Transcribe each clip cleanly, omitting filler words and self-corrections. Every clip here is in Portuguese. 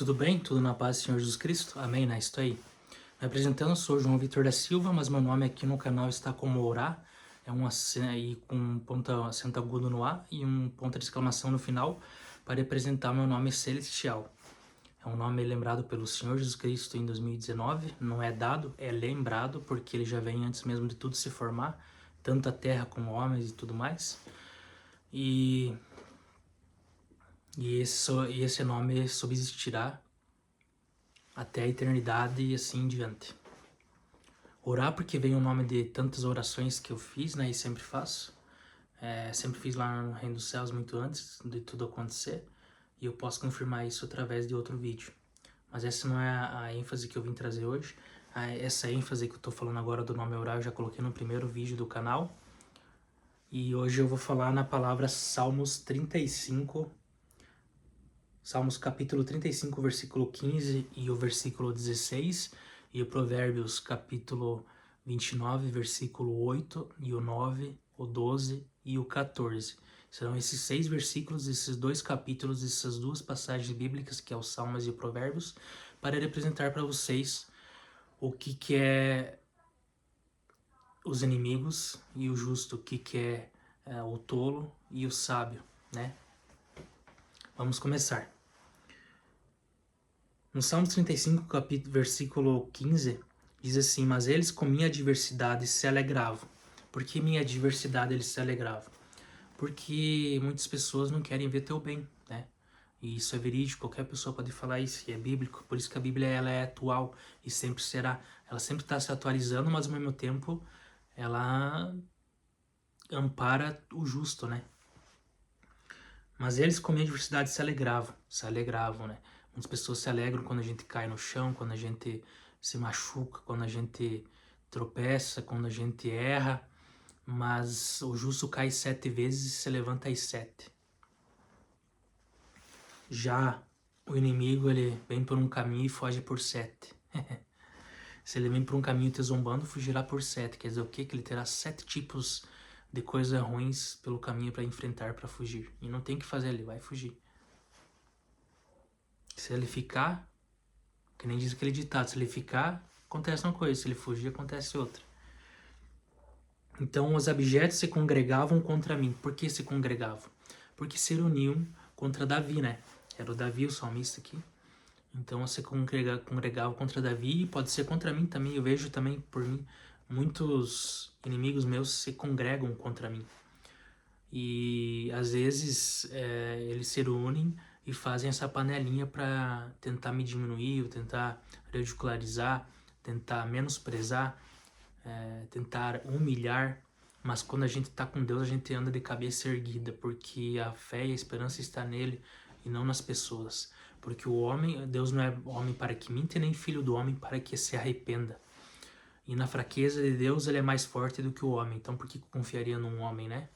Tudo bem? Tudo na paz do Senhor Jesus Cristo? Amém, né? Estou aí. Me apresentando, sou João Vitor da Silva, mas meu nome aqui no canal está como Orá. É um aí com ponta, acento agudo no A e um ponto de exclamação no final para representar meu nome celestial. É um nome lembrado pelo Senhor Jesus Cristo em 2019. Não é dado, é lembrado, porque ele já vem antes mesmo de tudo se formar, tanto a terra como homens e tudo mais. E esse nome subsistirá até a eternidade e assim em diante. Orar porque vem o nome de tantas orações que eu fiz, né, e sempre faço. Sempre fiz lá no Reino dos Céus muito antes de tudo acontecer, e eu posso confirmar isso através de outro vídeo. Mas essa não é a ênfase que eu vim trazer hoje. Essa ênfase que eu tô falando agora do nome orar eu já coloquei no primeiro vídeo do canal. E hoje eu vou falar na palavra Salmos 35, Salmos capítulo 35, versículo 15 e o versículo 16, e o Provérbios capítulo 29, versículo 8 e o 9, o 12 e o 14. Serão esses 6 versículos, esses 2 capítulos, essas 2 passagens bíblicas, que é o Salmos e o Provérbios, para representar para vocês o que é os inimigos e o justo, o que é o tolo e o sábio, né? Vamos começar. No Salmo 35, capítulo, versículo 15, diz assim: Mas eles com minha adversidade se alegravam. Por que minha adversidade eles se alegravam? Porque muitas pessoas não querem ver teu bem, né? E isso é verídico, qualquer pessoa pode falar isso, e é bíblico. Por isso que a Bíblia ela é atual e sempre será. Ela sempre está se atualizando, mas ao mesmo tempo ela ampara o justo, né? Mas eles com minha adversidade se alegravam, né? Muitas pessoas se alegram quando a gente cai no chão, quando a gente se machuca, quando a gente tropeça, quando a gente erra, mas o justo cai 7 vezes e se levanta às 7. Já o inimigo, ele vem por um caminho e foge por 7. Se ele vem por um caminho te zombando, fugirá por 7. Quer dizer o quê? Que ele terá 7 tipos de coisas ruins pelo caminho para enfrentar, para fugir. E não tem o que fazer, ele vai fugir. Se ele ficar, que nem diz aquele ditado, se ele ficar, acontece uma coisa, se ele fugir, acontece outra. Então os abjetos se congregavam contra mim. Por que se congregavam? Porque se uniam contra Davi, né? Era o Davi, o salmista aqui. Então se congregavam contra Davi, e pode ser contra mim também. Eu vejo também por mim, muitos inimigos meus se congregam contra mim. E às vezes eles se unem e fazem essa panelinha para tentar me diminuir, ou tentar ridicularizar, tentar menosprezar, tentar humilhar. Mas quando a gente está com Deus, a gente anda de cabeça erguida, porque a fé e a esperança está nele e não nas pessoas. Porque o homem, Deus não é homem para que minta, nem filho do homem para que se arrependa. E na fraqueza de Deus, ele é mais forte do que o homem. Então por que confiaria num homem, né?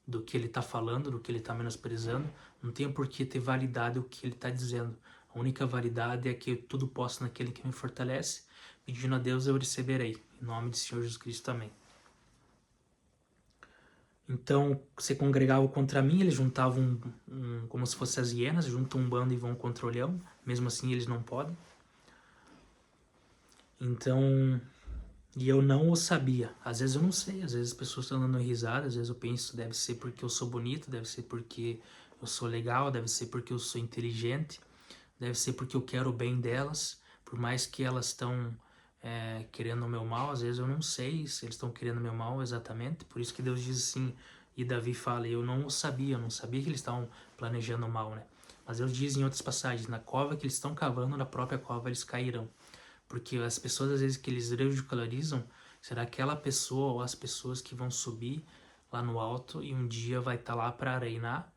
Do que ele está falando, do que ele está menosprezando, não tem por que ter validade o que ele está dizendo. A única validade é que eu tudo posso naquele que me fortalece. Pedindo a Deus eu receberei. Em nome do Senhor Jesus Cristo também. Então, se congregavam contra mim, eles juntavam como se fossem as hienas, juntam um bando e vão contra o leão. Mesmo assim, eles não podem. Então, e eu não o sabia. Às vezes eu não sei, às vezes as pessoas estão dando risada, às vezes eu penso, deve ser porque eu sou bonito, deve ser porque eu sou legal, deve ser porque eu sou inteligente, deve ser porque eu quero o bem delas, por mais que elas estão querendo o meu mal, às vezes eu não sei se eles estão querendo o meu mal exatamente, por isso que Deus diz assim, e Davi fala, eu não sabia, eu não sabia que eles estavam planejando o mal, né? Mas Deus diz em outras passagens, na cova que eles estão cavando, na própria cova eles cairão. Porque as pessoas, às vezes, que eles ridicularizam, será aquela pessoa ou as pessoas que vão subir lá no alto e um dia vai estar lá para reinar.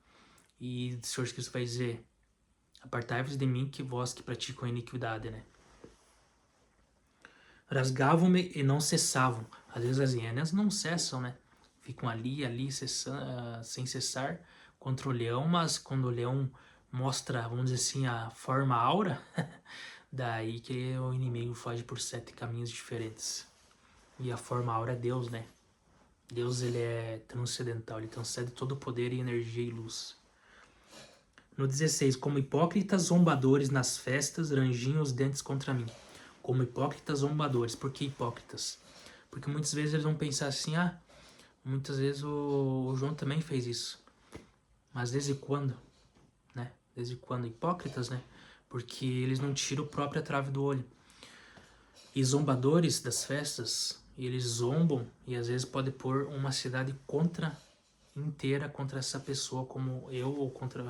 E o Senhor Jesus vai dizer, apartai-vos de mim, que vós que praticam a iniquidade, né? Rasgavam-me e não cessavam. Às vezes as hienas não cessam, né? Ficam ali, sem cessar contra o leão, mas quando o leão mostra, vamos dizer assim, a forma aura, daí que o inimigo foge por 7 caminhos diferentes. E a forma aura é Deus, né? Deus, ele é transcendental, ele transcende todo o poder e energia e luz. No 16, como hipócritas zombadores nas festas, rangiam os dentes contra mim. Como hipócritas zombadores. Por que hipócritas? Porque muitas vezes eles vão pensar assim, muitas vezes o João também fez isso. Mas desde quando? Né? Desde quando? Hipócritas, né? Porque eles não tiram a própria trave do olho. E zombadores das festas, eles zombam e às vezes pode pôr uma cidade inteira contra essa pessoa, como eu ou contra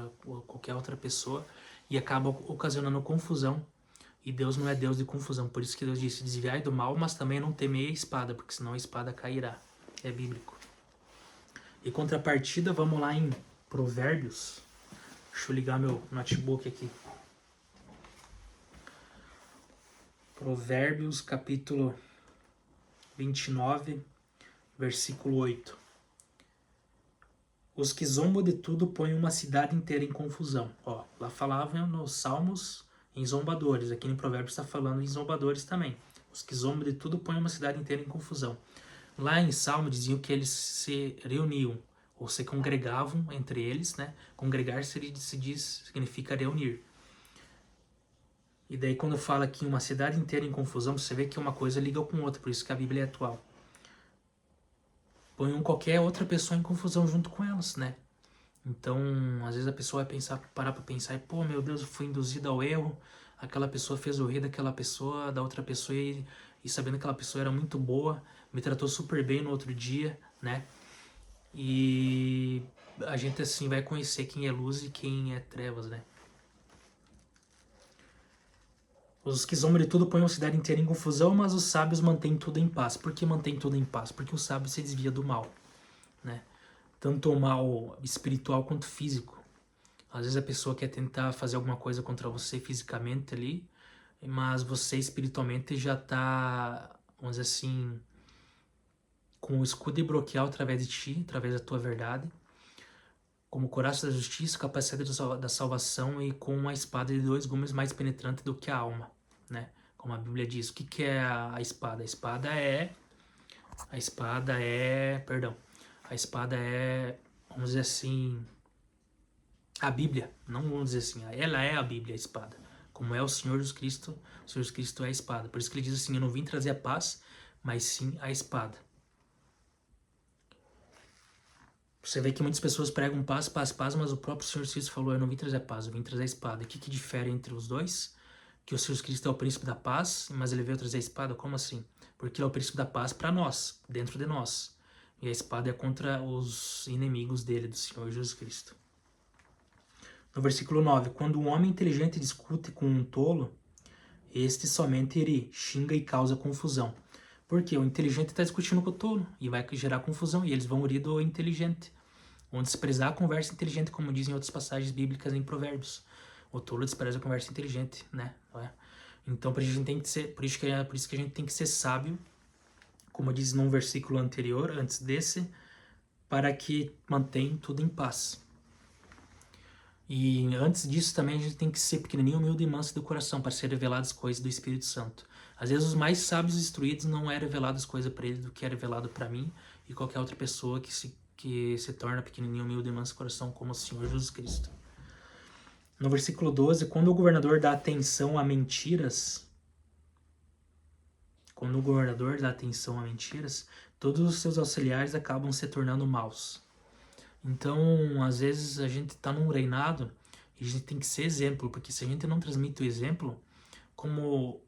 qualquer outra pessoa, e acaba ocasionando confusão. E Deus não é Deus de confusão. Por isso que Deus disse, desviai do mal, mas também não temei a espada, porque senão a espada cairá. É bíblico. E contrapartida, vamos lá em Provérbios. Deixa eu ligar meu notebook aqui. Provérbios, capítulo 29, versículo 8. Os que zombam de tudo põem uma cidade inteira em confusão. Ó, lá falavam nos Salmos em zombadores. Aqui no Provérbios está falando em zombadores também. Os que zombam de tudo põem uma cidade inteira em confusão. Lá em Salmo diziam que eles se reuniam, ou se congregavam entre eles, né? Congregar significa reunir. E daí quando fala aqui uma cidade inteira em confusão, você vê que uma coisa liga com outra, por isso que a Bíblia é atual. Põe qualquer outra pessoa em confusão junto com elas, né? Então, às vezes a pessoa vai parar pra pensar, pô, meu Deus, eu fui induzida ao erro, aquela pessoa fez o rei daquela pessoa, da outra pessoa, e sabendo que aquela pessoa era muito boa, me tratou super bem no outro dia, né? E a gente assim vai conhecer quem é luz e quem é trevas, né? Os que zombam de tudo põem a cidade inteira em confusão, mas os sábios mantêm tudo em paz. Por que mantém tudo em paz? Porque o sábio se desvia do mal, né? Tanto o mal espiritual quanto físico. Às vezes a pessoa quer tentar fazer alguma coisa contra você fisicamente ali, mas você espiritualmente já tá, vamos dizer assim, com o escudo broquial através de ti, através da tua verdade, como coraça da justiça, capacidade da salvação e com uma espada de 2 gumes mais penetrante do que a alma, né? Como a Bíblia diz. O que é a espada? A espada é, vamos dizer assim, a Bíblia. Não vamos dizer assim, ela é a Bíblia, a espada. Como é o Senhor Jesus Cristo é a espada. Por isso que ele diz assim, eu não vim trazer a paz, mas sim a espada. Você vê que muitas pessoas pregam paz, paz, paz, mas o próprio Senhor Cristo falou, eu não vim trazer paz, eu vim trazer a espada. E o que difere entre os dois? Que o Senhor Cristo é o príncipe da paz, mas ele veio trazer a espada? Como assim? Porque ele é o príncipe da paz para nós, dentro de nós. E a espada é contra os inimigos dele, do Senhor Jesus Cristo. No versículo 9, quando um homem inteligente discute com um tolo, este somente ri, xinga e causa confusão. Porque o inteligente está discutindo com o tolo e vai gerar confusão, e eles vão rir do inteligente. Vão desprezar a conversa inteligente, como dizem outras passagens bíblicas em Provérbios. O tolo despreza a conversa inteligente, né? Então, por isso que a gente tem que ser sábio, como diz num versículo anterior, antes desse, para que mantém tudo em paz. E antes disso também a gente tem que ser pequenininho, humilde e manso do coração para ser reveladas as coisas do Espírito Santo. Às vezes os mais sábios e instruídos não é revelado as coisas para eles do que é revelado para mim e qualquer outra pessoa que se torna pequenininho, humilde e manso do coração como o Senhor Jesus Cristo. No versículo 12, quando o governador dá atenção a mentiras, todos os seus auxiliares acabam se tornando maus. Então, às vezes a gente está num reinado e a gente tem que ser exemplo, porque se a gente não transmite o exemplo, como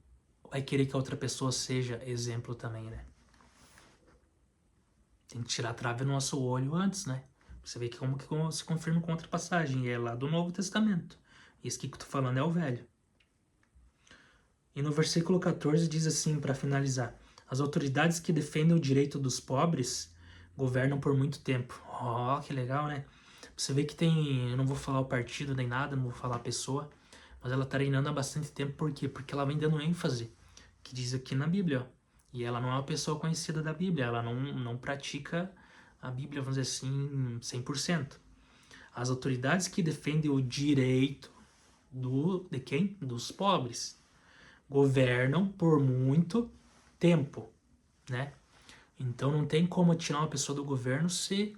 vai querer que a outra pessoa seja exemplo também, né? Tem que tirar a trave do nosso olho antes, né? Você vê que como se confirma com outra passagem, e é lá do Novo Testamento. Isso que eu tô falando é o Velho. E no versículo 14 diz assim, para finalizar: as autoridades que defendem o direito dos pobres governam por muito tempo. Ó, que legal, né? Você vê que tem, eu não vou falar o partido nem nada, não vou falar a pessoa, mas ela tá reinando há bastante tempo, por quê? Porque ela vem dando ênfase, que diz aqui na Bíblia, ó. E ela não é uma pessoa conhecida da Bíblia, ela não pratica a Bíblia, vamos dizer assim, 100%. As autoridades que defendem o direito de quem? Dos pobres. Governam por muito tempo, né? Então não tem como tirar uma pessoa do governo se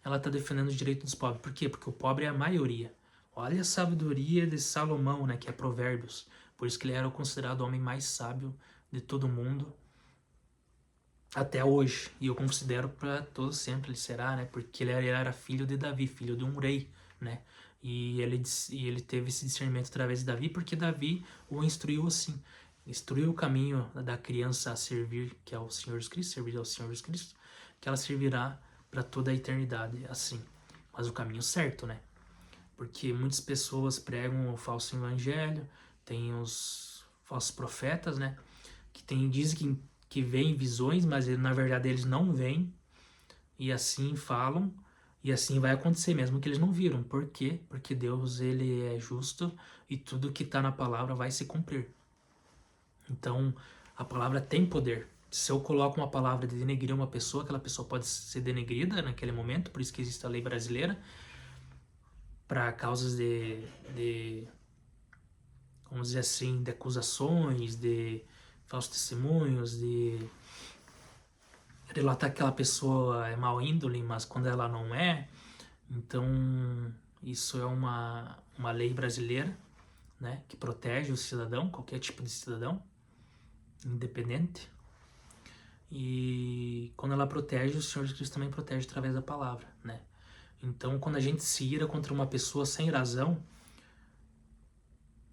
ela está defendendo os direitos dos pobres. Por quê? Porque o pobre é a maioria. Olha a sabedoria de Salomão, né, que é Provérbios. Por isso que ele era considerado o homem mais sábio de todo mundo até hoje. E eu considero para todo sempre ele será, né, porque ele era filho de Davi, filho de um rei, né. E ele teve esse discernimento através de Davi, porque Davi o instruiu assim. Instruiu o caminho da criança a servir, que é o Senhor Jesus Cristo, servir ao Senhor Jesus Cristo, que ela servirá para toda a eternidade, assim. Mas o caminho certo, né? Porque muitas pessoas pregam o falso evangelho, tem os falsos profetas, né? Dizem que veem visões, mas na verdade eles não veem, e assim falam, e assim vai acontecer mesmo que eles não viram. Por quê? Porque Deus, ele é justo e tudo que está na palavra vai se cumprir. Então, a palavra tem poder. Se eu coloco uma palavra de denegrir uma pessoa, aquela pessoa pode ser denegrida naquele momento, por isso que existe a lei brasileira, para causas vamos dizer assim, de acusações, de falsos testemunhos, de relatar que aquela pessoa é mau índole, mas quando ela não é. Então, isso é uma lei brasileira, né, que protege o cidadão, qualquer tipo de cidadão, independente. E quando ela protege, o Senhor Jesus Cristo também protege através da palavra, né? Então, quando a gente se ira contra uma pessoa sem razão,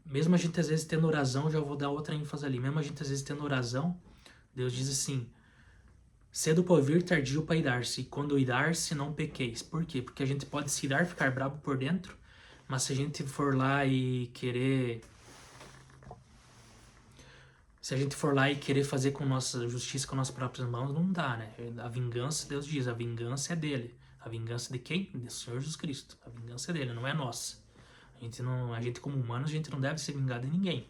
mesmo a gente às vezes tendo razão, já vou dar outra ênfase ali, mesmo a gente às vezes tendo razão, Deus diz assim, cedo para ouvir, tardio para irar-se, e quando irar-se, não pequeis. Por quê? Porque a gente pode se irar, ficar bravo por dentro, mas se a gente for lá e querer... Se a gente for lá e querer fazer com nossa justiça com nossas próprias mãos, não dá, né? A vingança, Deus diz, a vingança é dele. A vingança de quem? Do Senhor Jesus Cristo. A vingança é dele, não é nossa. A gente como humanos, a gente não deve ser vingado de ninguém.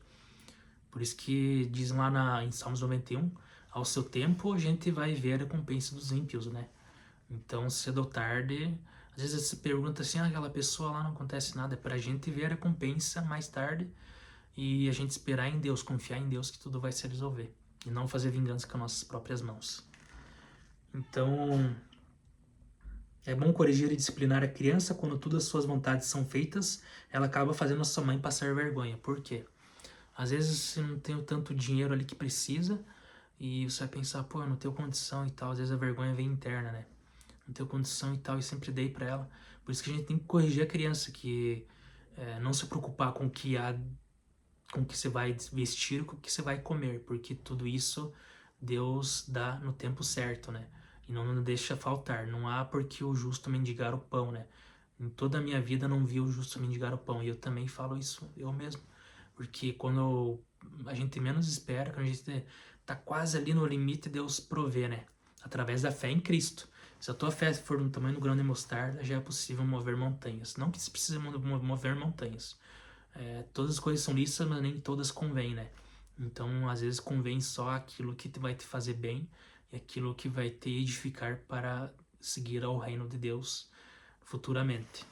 Por isso que diz lá em Salmos 91, ao seu tempo a gente vai ver a recompensa dos ímpios, né? Então, cedo ou tarde, às vezes você pergunta assim, aquela pessoa lá não acontece nada, é pra gente ver a recompensa mais tarde e a gente esperar em Deus, confiar em Deus que tudo vai se resolver. E não fazer vingança com as nossas próprias mãos. Então, é bom corrigir e disciplinar a criança quando todas as suas vontades são feitas, ela acaba fazendo a sua mãe passar vergonha. Por quê? Às vezes você não tem tanto dinheiro ali que precisa e você vai pensar, pô, eu não tenho condição e tal. Às vezes a vergonha vem interna, né? Não tenho condição e tal, e sempre dei pra ela. Por isso que a gente tem que corrigir a criança, que não se preocupar com o que você vai vestir, com o que você vai comer, porque tudo isso Deus dá no tempo certo, né? E não deixa faltar. Não há porque o justo mendigar o pão, né? Em toda a minha vida não vi o justo mendigar o pão. E eu também falo isso eu mesmo. Porque quando a gente menos espera, quando a gente tá quase ali no limite, Deus provê, né? Através da fé em Cristo. Se a tua fé for do tamanho do grão de mostarda, já é possível mover montanhas. Não que se precise mover montanhas. Todas as coisas são lícitas, mas nem todas convêm, né? Então, às vezes, convém só aquilo que vai te fazer bem e aquilo que vai te edificar para seguir ao reino de Deus futuramente.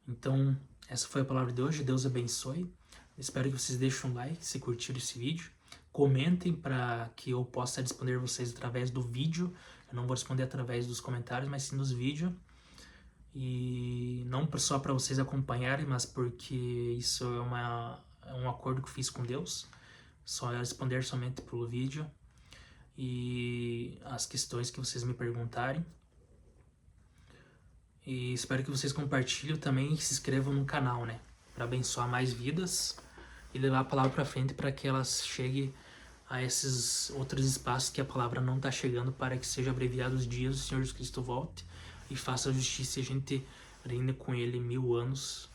Então, essa foi a palavra de hoje. Deus abençoe. Espero que vocês deixem um like se curtiram esse vídeo. Comentem para que eu possa responder vocês através do vídeo. Eu não vou responder através dos comentários, mas sim dos vídeos. E não só para vocês acompanharem, mas porque isso é um acordo que eu fiz com Deus. Só responder somente pelo vídeo e as questões que vocês me perguntarem. E espero que vocês compartilhem também e se inscrevam no canal, né? Para abençoar mais vidas e levar a palavra para frente para que elas cheguem a esses outros espaços que a palavra não está chegando, para que seja abreviado os dias do Senhor Jesus Cristo volte e faça a justiça e a gente reine com ele 1000 anos.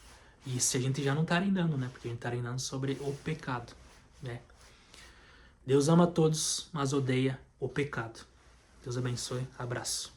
E se a gente já não está reinando, né? Porque a gente está reinando sobre o pecado, né? Deus ama a todos, mas odeia o pecado. Deus abençoe. Abraço.